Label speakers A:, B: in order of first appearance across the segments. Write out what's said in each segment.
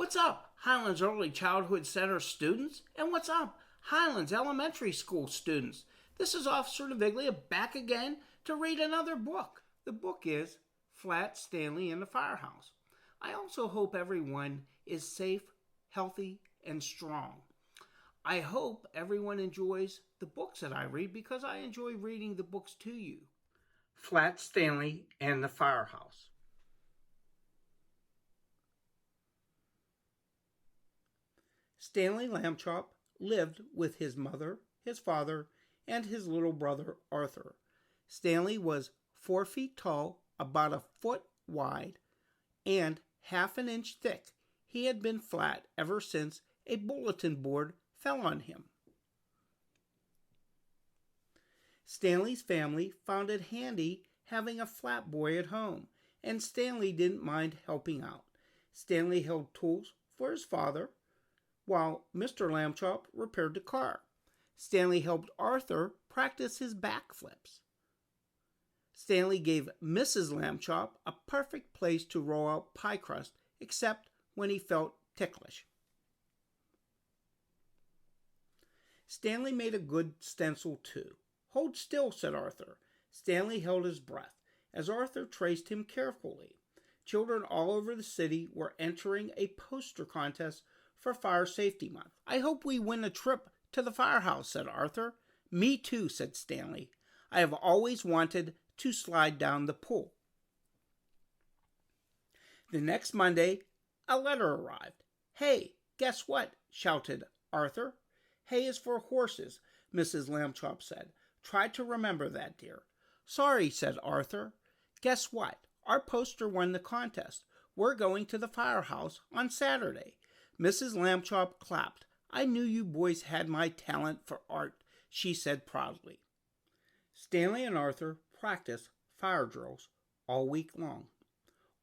A: What's up, Highlands Early Childhood Center students? And what's up, Highlands Elementary School students? This is Officer Naviglia back again to read another book. The book is Flat Stanley and the Firehouse. I also hope everyone is safe, healthy, and strong. I hope everyone enjoys the books that I read because I enjoy reading the books to you. Flat Stanley and the Firehouse. Stanley Lambchop lived with his mother, his father, and his little brother Arthur. Stanley was 4 feet tall, about a foot wide, and half an inch thick. He had been flat ever since a bulletin board fell on him. Stanley's family found it handy having a flat boy at home, and Stanley didn't mind helping out. Stanley held tools for his father, while Mr. Lambchop repaired the car. Stanley helped Arthur practice his backflips. Stanley gave Mrs. Lambchop a perfect place to roll out pie crust, except when he felt ticklish. Stanley made a good stencil too. "Hold still," said Arthur. Stanley held his breath as Arthur traced him carefully. Children all over the city were entering a poster contest for Fire Safety Month. "I hope we win a trip to the firehouse," said Arthur. "Me too," said Stanley. "I have always wanted to slide down the pool." The next Monday, a letter arrived. "Hey, guess what?" shouted Arthur. "Hay is for horses," Mrs. Lambchop said. "Try to remember that, dear." "Sorry," said Arthur. "Guess what? Our poster won the contest. We're going to the firehouse on Saturday." Mrs. Lambchop clapped. "I knew you boys had my talent for art," she said proudly. Stanley and Arthur practiced fire drills all week long.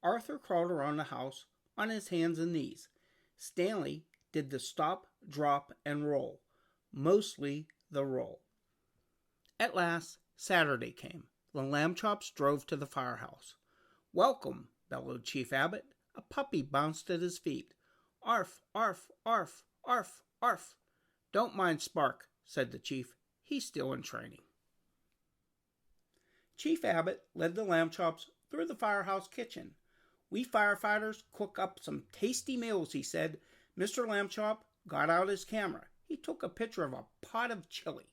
A: Arthur crawled around the house on his hands and knees. Stanley did the stop, drop, and roll, mostly the roll. At last, Saturday came. The Lambchops drove to the firehouse. "Welcome," bellowed Chief Abbott. A puppy bounced at his feet. "Arf, arf, arf, arf, arf." "Don't mind Spark," said the chief. "He's still in training." Chief Abbott led the Lambchops through the firehouse kitchen. "We firefighters cook up some tasty meals," he said. Mr. Lambchop got out his camera. He took a picture of a pot of chili.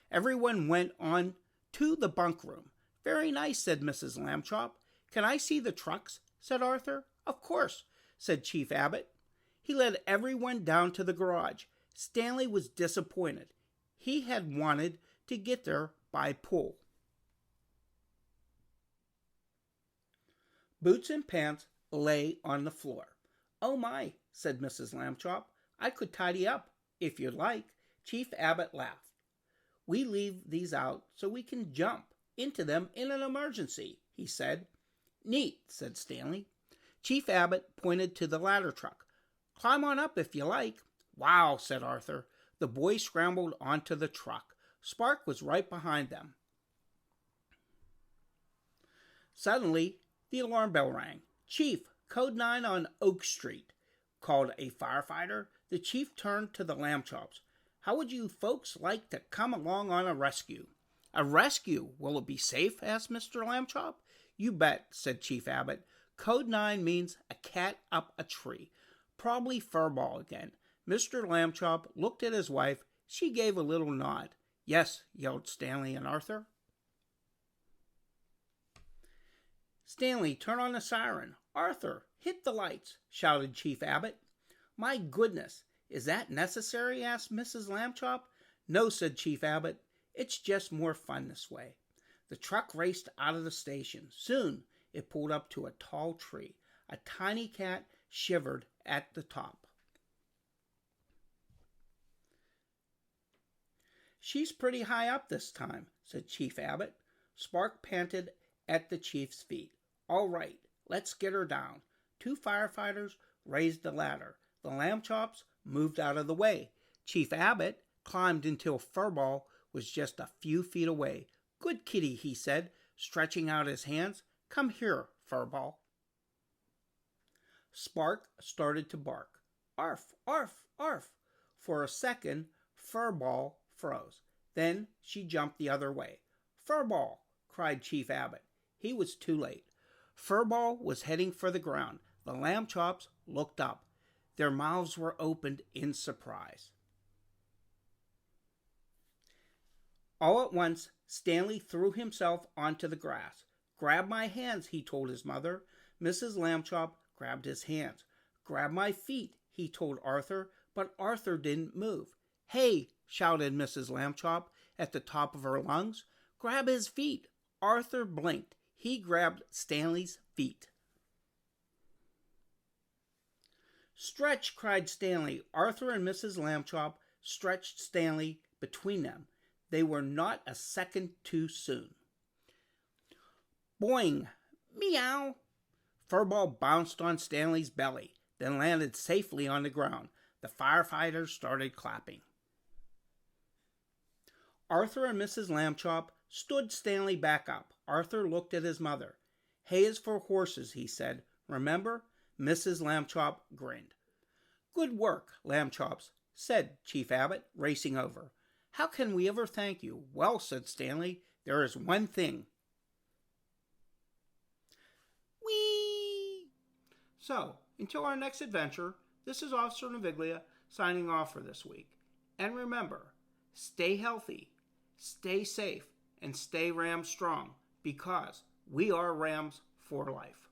A: Everyone went on to the bunk room. "Very nice," said Mrs. Lambchop. "Can I see the trucks?" said Arthur. "Of course," said Chief Abbott. He led everyone down to the garage. Stanley was disappointed. He had wanted to get there by pool. Boots and pants lay on the floor. "Oh my," said Mrs. Lambchop. "I could tidy up, if you'd like." Chief Abbott laughed. "We leave these out so we can jump into them in an emergency," he said. "Neat," said Stanley. Chief Abbott pointed to the ladder truck. "Climb on up if you like." "Wow," said Arthur. The boys scrambled onto the truck. Spark was right behind them. Suddenly, the alarm bell rang. "Chief, code 9 on Oak Street," called a firefighter. The chief turned to the Lambchops. "How would you folks like to come along on a rescue?" "A rescue? Will it be safe?" asked Mr. Lambchop. "You bet," said Chief Abbott. "Code 9 means a cat up a tree. Probably Furball again." Mr. Lambchop looked at his wife. She gave a little nod. "Yes," yelled Stanley and Arthur. "Stanley, turn on the siren." "Arthur, hit the lights," shouted Chief Abbott. "My goodness, is that necessary?" asked Mrs. Lambchop. "No," said Chief Abbott. "It's just more fun this way." The truck raced out of the station. Soon it pulled up to a tall tree. A tiny cat shivered at the top. "She's pretty high up this time," said Chief Abbott. Spark panted at the chief's feet. "All right, let's get her down." 2 firefighters raised the ladder. The Lambchops moved out of the way. Chief Abbott climbed until Furball was just a few feet away. "Good kitty," he said, stretching out his hands. "Come here, Furball." Spark started to bark. Arf, arf, arf. For a second, Furball froze. Then she jumped the other way. Furball, cried Chief Abbott. He was too late. Furball was heading for the ground. The lamb chops looked up. Their mouths were opened in surprise. All at once, Stanley threw himself onto the grass. Grab my hands, he told his mother. Mrs. Lambchop grabbed his hands. Grab my feet, he told Arthur, but Arthur didn't move. Hey, shouted Mrs. Lambchop at the top of her lungs. Grab his feet. Arthur blinked. He grabbed Stanley's feet. Stretch, cried Stanley. Arthur and Mrs. Lambchop stretched Stanley between them. They were not a second too soon. Boing! Meow! Furball bounced on Stanley's belly, then landed safely on the ground. The firefighters started clapping. Arthur and Mrs. Lambchop stood Stanley back up. Arthur looked at his mother. Hay is for horses, he said. Remember? Mrs. Lambchop grinned. Good work, Lambchops, said Chief Abbott, racing over. How can we ever thank you? Well, said Stanley, there is one thing. Whee! So, until our next adventure, this is Officer Naviglia signing off for this week. And remember, stay healthy, stay safe, and stay Ram strong, because we are Rams for life.